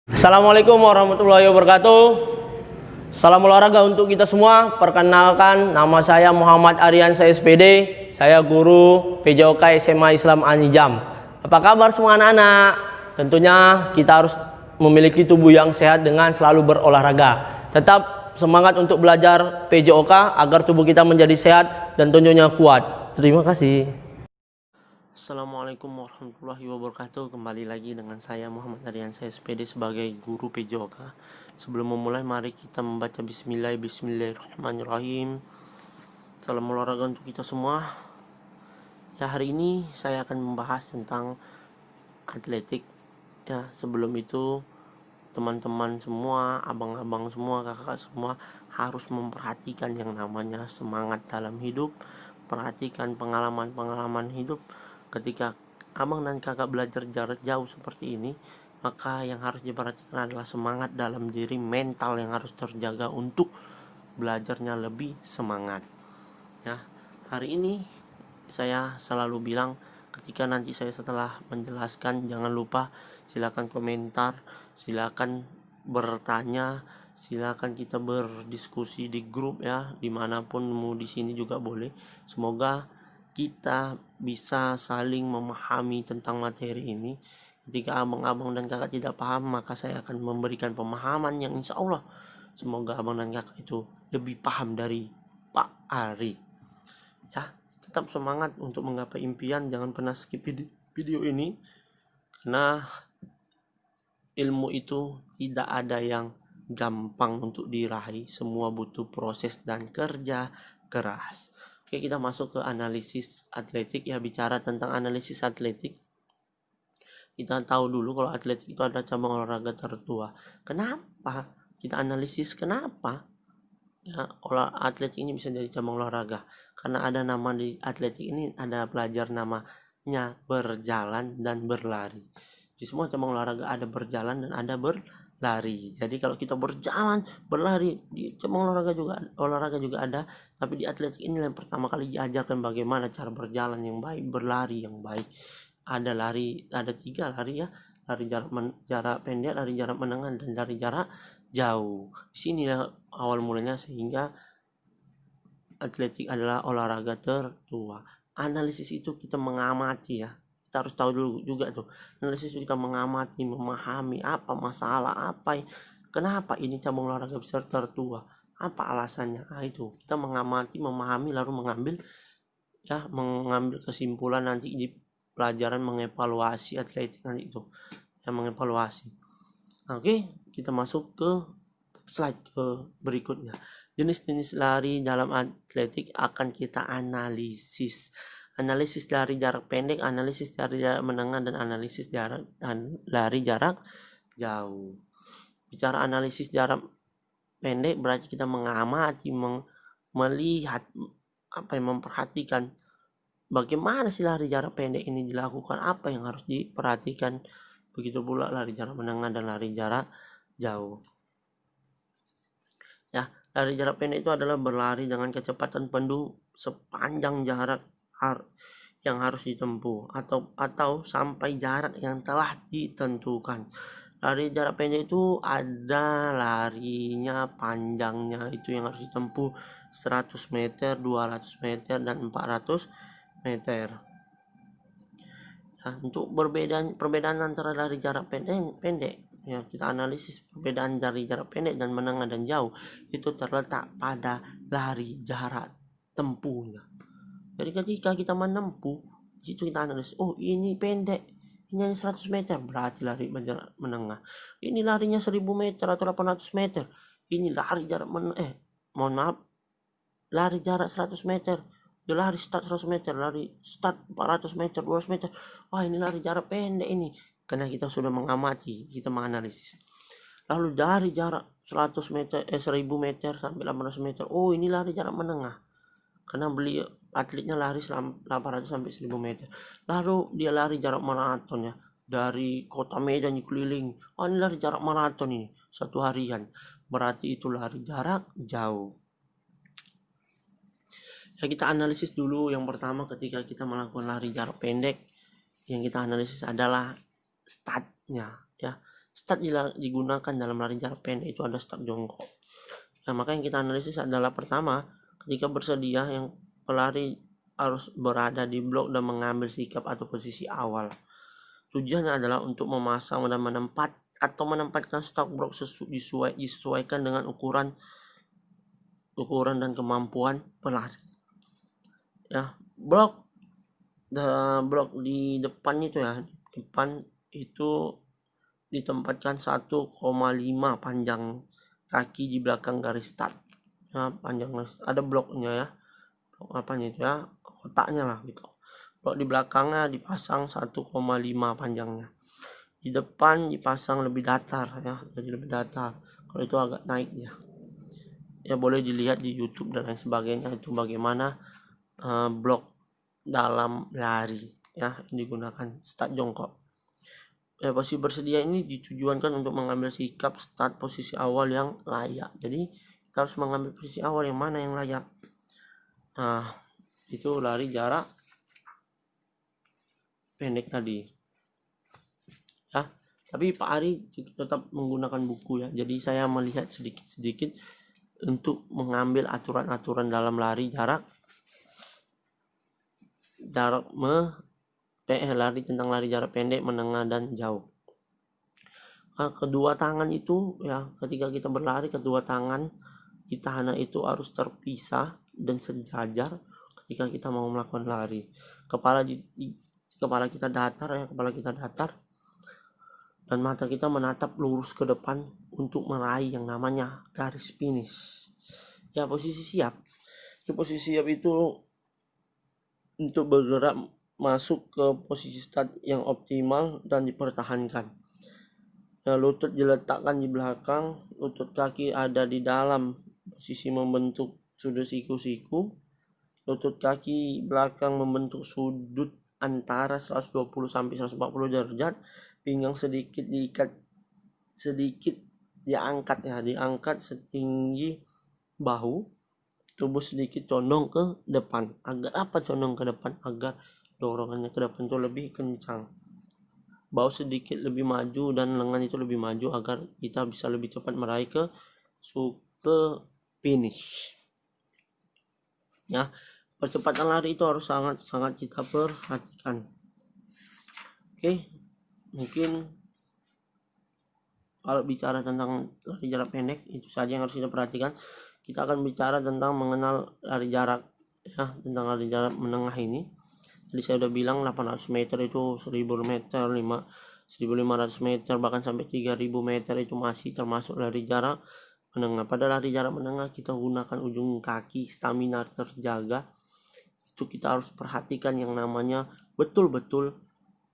Assalamualaikum warahmatullahi wabarakatuh. Salam olahraga untuk kita semua. Perkenalkan, nama saya Muhammad Aryansa SPD. Saya guru PJOK SMA Islam An-Nijam. Apa kabar semua anak-anak? Tentunya kita harus memiliki tubuh yang sehat dengan selalu berolahraga. Tetap semangat untuk belajar PJOK agar tubuh kita menjadi sehat dan tentunya kuat. Terima kasih. Assalamualaikum warahmatullahi wabarakatuh. Kembali lagi dengan saya Muhammad Aryansa SPD sebagai guru PJOK. Sebelum memulai, mari kita membaca Bismillahirrahmanirrahim. Salam olahraga untuk kita semua. Ya, hari ini saya akan membahas tentang atletik. Ya, sebelum itu teman-teman semua, abang-abang semua, kakak semua harus memperhatikan yang namanya semangat dalam hidup. Perhatikan pengalaman-pengalaman hidup. Ketika abang dan kakak belajar jarak jauh seperti ini, maka yang harus diperhatikan adalah semangat dalam diri, mental yang harus terjaga untuk belajarnya lebih semangat. Ya, hari ini saya selalu bilang, ketika nanti saya setelah menjelaskan, jangan lupa silakan komentar, silakan bertanya, silakan kita berdiskusi di grup ya, dimanapun mau di sini juga boleh. Semoga kita bisa saling memahami tentang materi ini. Ketika abang-abang dan kakak tidak paham, maka saya akan memberikan pemahaman yang insya Allah semoga abang dan kakak itu lebih paham dari Pak Ari. Ya, tetap semangat untuk menggapai impian. Jangan pernah skip video ini, karena ilmu itu tidak ada yang gampang untuk diraih. Semua butuh proses dan kerja keras. Oke, kita masuk ke analisis atletik ya. Bicara tentang analisis atletik, kita tahu dulu kalau atletik itu ada cabang olahraga tertua. Kenapa kita analisis? Kenapa ya atletik ini bisa jadi cabang olahraga? Karena ada nama di atletik ini, ada pelajar namanya berjalan dan berlari. Di semua cabang olahraga ada berjalan dan ada berlari. Jadi kalau kita berjalan, berlari, di cabang olahraga juga ada, tapi di atletik ini yang pertama kali diajarkan bagaimana cara berjalan yang baik, berlari yang baik. Ada lari, ada 3 lari ya. Lari jarak pendek, lari jarak menengah, dan lari jarak jauh. Di sini awal mulanya, sehingga atletik adalah olahraga tertua. Analisis itu kita mengamati ya. Kita harus tahu dulu juga tuh. Analisis itu kita mengamati, memahami apa masalah, kenapa ini cabang olahraga besar tertua, apa alasannya. Itu kita mengamati, memahami, lalu mengambil kesimpulan nanti di pelajaran mengevaluasi atletik nanti itu. Yang mengevaluasi. Oke, kita masuk ke slide berikutnya. Jenis-jenis lari dalam atletik akan kita analisis. Analisis lari jarak pendek, analisis lari jarak menengah, dan analisis lari jarak jauh. Bicara analisis jarak pendek berarti kita mengamati, melihat, memperhatikan bagaimana sih lari jarak pendek ini dilakukan, apa yang harus diperhatikan. Begitu pula lari jarak menengah dan lari jarak jauh. Ya, lari jarak pendek itu adalah berlari dengan kecepatan penuh sepanjang jarak yang harus ditempuh atau sampai jarak yang telah ditentukan. Lari jarak pendek itu ada larinya, panjangnya itu yang harus ditempuh 100 meter, 200 meter, dan 400 meter. Ya, untuk perbedaan antara lari jarak pendek ya, kita analisis perbedaan dari jarak pendek dan menengah dan jauh itu terletak pada lari jarak tempuhnya. Jadi ketika kita menempuh, situ kita analisis, oh ini pendek, ini hanya 100 meter, berarti lari jarak menengah. Ini larinya 1000 meter atau 800 meter, ini lari jarak lari jarak 100 meter. Dia lari start 100 meter, lari start 400 meter, 200 meter. Wah, ini lari jarak pendek ini. Karena kita sudah mengamati, kita menganalisis. Lalu dari jarak 100 meter, 1000 meter sampai 800 meter, oh ini lari jarak menengah. Karena atletnya lari 800 sampai 1000 meter. Lalu dia lari jarak maraton ya, dari kota Medan keliling. Oh, ini lari jarak maraton ini, 1 harian. Berarti itu lari jarak jauh. Ya, kita analisis dulu. Yang pertama, ketika kita melakukan lari jarak pendek, yang kita analisis adalah startnya ya. Start digunakan dalam lari jarak pendek itu ada start jongkok. Nah, maka yang kita analisis adalah pertama, ketika bersedia yang pelari harus berada di blok dan mengambil sikap atau posisi awal. Tujuannya adalah untuk memasang dan menempatkan start blok disesuaikan dengan ukuran dan kemampuan pelari. Ya, blok di depan itu ditempatkan 1,5 panjang kaki di belakang garis start. Ya, panjang ada bloknya ya. Blok apanya itu ya? Kotaknya lah gitu. Blok di belakangnya dipasang 1,5 panjangnya. Di depan dipasang lebih datar ya, jadi lebih datar. Kalau itu agak naik ya. Ya boleh dilihat di YouTube dan lain sebagainya itu bagaimana blok dalam lari ya digunakan start jongkok. Ya, posisi bersedia ini ditujuankan untuk mengambil sikap start posisi awal yang layak. Jadi kita harus mengambil posisi awal yang mana yang layak. Nah, itu lari jarak pendek tadi. Ya, tapi Pak Ari tetap menggunakan buku ya. Jadi saya melihat sedikit-sedikit untuk mengambil aturan-aturan dalam lari lari tentang lari jarak pendek, menengah dan jauh. Kedua tangan itu ya, ketika kita berlari kedua tangan di tanah itu harus terpisah dan sejajar ketika kita mau melakukan lari. Kepala kita datar dan mata kita menatap lurus ke depan untuk meraih yang namanya garis finish. Ya, posisi siap. Posisi siap itu untuk bergerak masuk ke posisi start yang optimal dan dipertahankan. Ya, lutut diletakkan di belakang, lutut kaki ada di dalam posisi membentuk sudut siku-siku. Lutut kaki belakang membentuk sudut antara 120 sampai 140 derajat. Pinggang sedikit diangkat setinggi bahu. Tubuh sedikit condong ke depan. Agar apa condong ke depan? Agar dorongannya ke depan itu lebih kencang. Bahu sedikit lebih maju dan lengan itu lebih maju agar kita bisa lebih cepat meraih ke finish. Ya, percepatan lari itu harus sangat kita perhatikan. Oke, mungkin kalau bicara tentang lari jarak pendek itu saja yang harus kita perhatikan. Kita akan bicara tentang mengenal lari jarak ya, tentang lari jarak menengah ini. Jadi saya udah bilang 800 meter itu 1000 meter, 1500 meter bahkan sampai 3000 meter itu masih termasuk lari jarak menengah. Pada lari jarak menengah kita gunakan ujung kaki, stamina terjaga. Itu kita harus perhatikan yang namanya betul-betul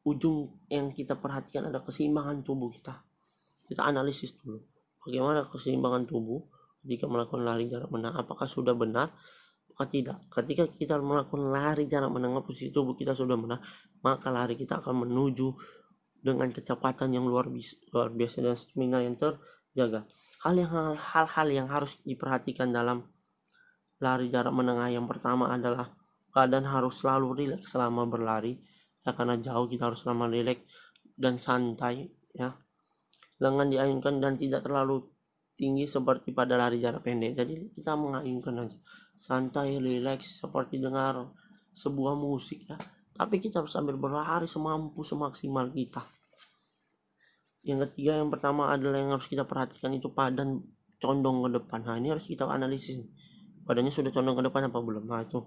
ujung yang kita perhatikan ada keseimbangan tubuh kita. Kita analisis dulu bagaimana keseimbangan tubuh jika melakukan lari jarak menengah, apakah sudah benar atau tidak. Ketika kita melakukan lari jarak menengah, posisi tubuh kita sudah benar, maka lari kita akan menuju dengan kecepatan yang luar biasa dan stamina yang terjaga. Hal-hal yang harus diperhatikan dalam lari jarak menengah yang pertama adalah badan harus selalu rileks selama berlari ya, karena jauh kita harus selama rileks dan santai ya. Lengan diayunkan dan tidak terlalu tinggi seperti pada lari jarak pendek. Jadi kita mengayunkan aja santai, rileks seperti dengar sebuah musik ya. Tapi kita harus sambil berlari semaksimal kita. Yang ketiga, yang pertama adalah yang harus kita perhatikan itu badan condong ke depan. Nah, ini harus kita analisis. Badannya sudah condong ke depan apa belum? Nah, itu.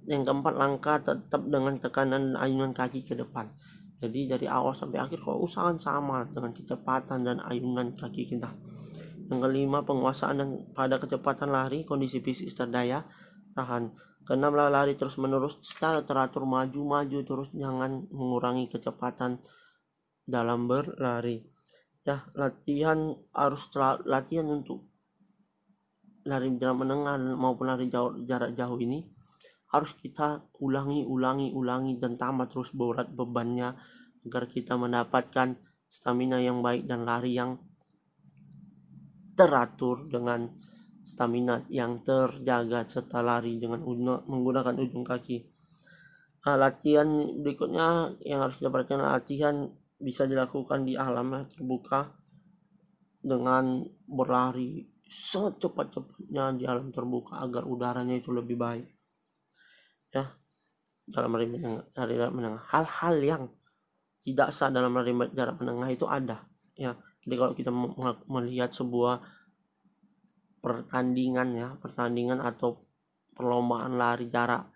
Yang keempat, langkah tetap dengan tekanan dan ayunan kaki ke depan. Jadi dari awal sampai akhir kalau usahakan sama dengan kecepatan dan ayunan kaki kita. Yang kelima, penguasaan dan pada kecepatan lari, kondisi fisik terdaya tahan. Keenam, lari terus menerus secara teratur, maju terus, jangan mengurangi kecepatan dalam berlari. Ya, latihan untuk lari jarak menengah maupun lari jarak jauh ini harus kita ulangi dan tambah terus bebannya agar kita mendapatkan stamina yang baik dan lari yang teratur dengan stamina yang terjaga serta lari dengan menggunakan ujung kaki. Latihan berikutnya yang harus kita perhatikan latihan bisa dilakukan di alam terbuka dengan berlari secepat-cepatnya di alam terbuka agar udaranya itu lebih baik. Ya, dalam lari jarak menengah, hal-hal yang tidak sah dalam lari jarak menengah itu ada. Ya, jadi kalau kita melihat sebuah pertandingan atau perlombaan lari jarak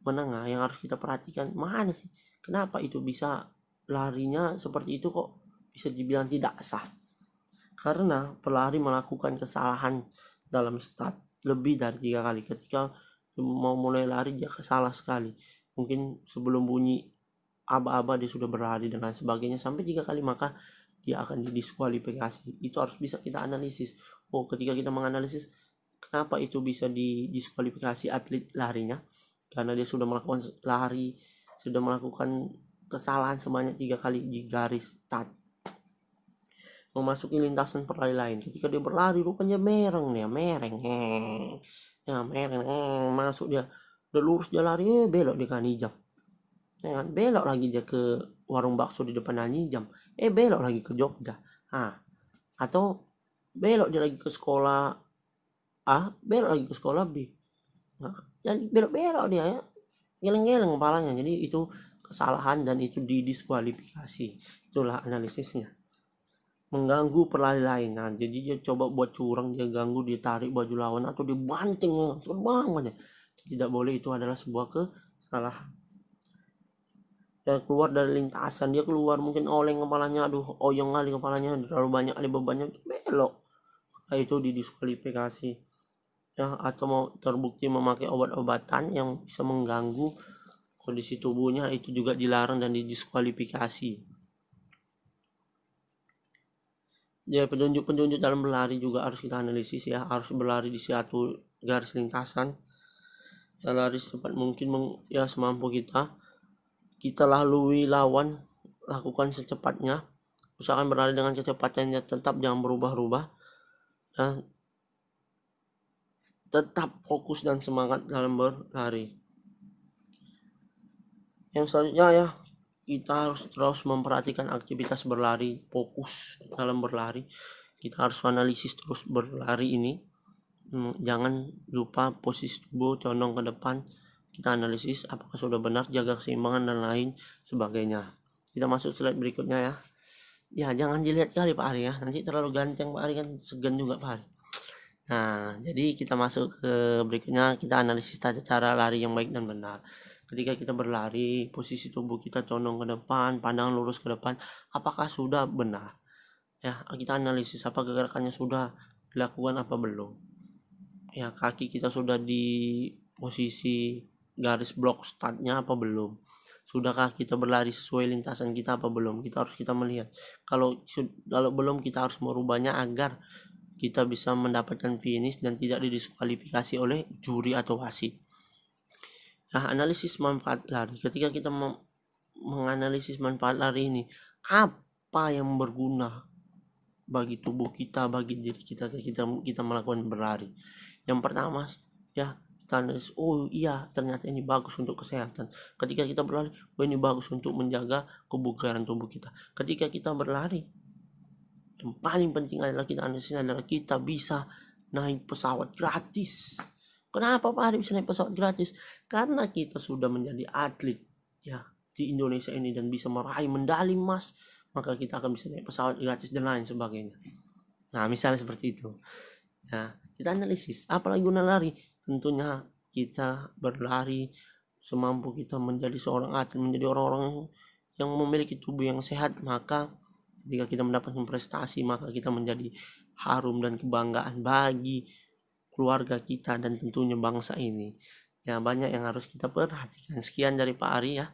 menengah, yang harus kita perhatikan mana sih kenapa itu bisa larinya seperti itu, kok bisa dibilang tidak sah. Karena pelari melakukan kesalahan dalam start lebih dari 3 kali. Ketika mau mulai lari dia salah sekali, mungkin sebelum bunyi aba-aba dia sudah berlari dan lain sebagainya sampai 3 kali, maka dia akan didiskualifikasi. Itu harus bisa kita analisis. Ketika kita menganalisis kenapa itu bisa didiskualifikasi atlet larinya, karena dia sudah melakukan kesalahan sebanyak 3 kali di garis start, memasuki lintasan pelari lain. Ketika dia berlari rupanya mereng, masuk dia udah lurus dia lari, belok dia ke Anijam, ya kan, belok lagi dia ke warung bakso di depan Anijam, belok lagi ke Jogja, atau belok dia lagi ke sekolah A, belok lagi ke sekolah B. Jadi belok-belok dia ya, geleng-geleng kepalanya. Jadi itu kesalahan dan itu didiskualifikasi. Itulah analisisnya. Mengganggu pelari lain. Nah, jadi dia coba buat curang, dia ganggu, dia tarik baju lawan atau dia banting terbang aja. Tidak boleh, itu adalah sebuah kesalahan. Ya, keluar dari lintasan, dia keluar mungkin oleng kepalanya, oyong kali kepalanya, terlalu banyak kali bebannya, belok. Nah, itu didiskualifikasi. Ya, atau mau terbukti memakai obat-obatan yang bisa mengganggu kondisi tubuhnya, itu juga dilarang dan didiskualifikasi. Ya, petunjuk-petunjuk dalam berlari juga harus kita analisis ya. Harus berlari di suatu garis lintasan, ya lari secepat mungkin ya semampu kita lalui lawan, lakukan secepatnya. Usahakan berlari dengan kecepatannya tetap, jangan berubah-ubah ya. Tetap fokus dan semangat dalam berlari. Yang selanjutnya ya, kita harus terus memperhatikan aktivitas berlari, fokus dalam berlari. Kita harus analisis terus berlari ini. Jangan lupa posisi tubuh, condong ke depan. Kita analisis apakah sudah benar, jaga keseimbangan dan lain sebagainya. Kita masuk slide berikutnya ya. Ya, jangan dilihat kali Pak Ari ya, nanti terlalu ganteng Pak Ari, kan segan juga Pak Ari. Nah, jadi kita masuk ke berikutnya, kita analisis tata cara lari yang baik dan benar. Ketika kita berlari, posisi tubuh kita condong ke depan, pandangan lurus ke depan, apakah sudah benar? Ya, kita analisis apa gerakannya sudah dilakukan apa belum. Ya, kaki kita sudah di posisi garis blok startnya apa belum? Sudahkah kita berlari sesuai lintasan kita apa belum? Kita melihat. Kalau belum, kita harus merubahnya agar kita bisa mendapatkan finish dan tidak didiskualifikasi oleh juri atau wasit. Nah, analisis manfaat lari. Ketika kita menganalisis manfaat lari ini, apa yang berguna bagi tubuh kita, bagi diri kita melakukan berlari. Yang pertama ya, kita analisis, ternyata ini bagus untuk kesehatan. Ketika kita berlari, ini bagus untuk menjaga kebugaran tubuh kita. Ketika kita berlari, yang paling penting adalah kita analisis adalah kita bisa naik pesawat gratis. Kenapa Pak Ari bisa naik pesawat gratis? Karena kita sudah menjadi atlet ya di Indonesia ini dan bisa meraih medali emas, maka kita akan bisa naik pesawat gratis dan lain sebagainya. Nah, misalnya seperti itu. Nah, kita analisis apalagi guna lari. Tentunya kita berlari semampu kita menjadi seorang atlet, menjadi orang-orang yang memiliki tubuh yang sehat, maka ketika kita mendapatkan prestasi, maka kita menjadi harum dan kebanggaan bagi keluarga kita dan tentunya bangsa ini. Ya, banyak yang harus kita perhatikan. Sekian dari Pak Ari ya.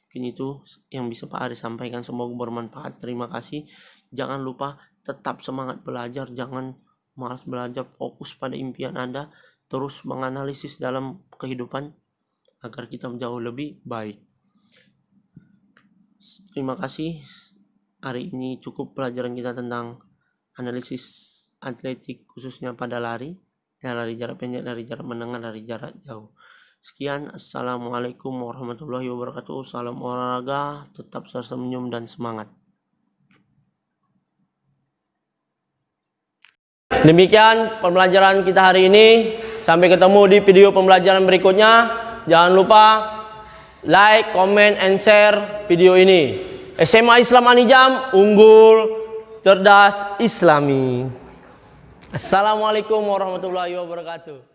Mungkin itu yang bisa Pak Ari sampaikan, semoga bermanfaat. Terima kasih. Jangan lupa tetap semangat belajar, jangan malas belajar, fokus pada impian Anda, terus menganalisis dalam kehidupan agar kita jauh lebih baik. Terima kasih. Hari ini cukup pelajaran kita tentang analisis atletik khususnya pada lari. Ya, lari jarak pendek, lari jarak menengah, lari jarak jauh. Sekian, assalamualaikum warahmatullahi wabarakatuh. Salam olahraga, tetap senyum dan semangat. Demikian pembelajaran kita hari ini. Sampai ketemu di video pembelajaran berikutnya. Jangan lupa like, comment, and share video ini. SMA Islam Anijam, unggul, cerdas, Islami. Assalamualaikum warahmatullahi wabarakatuh.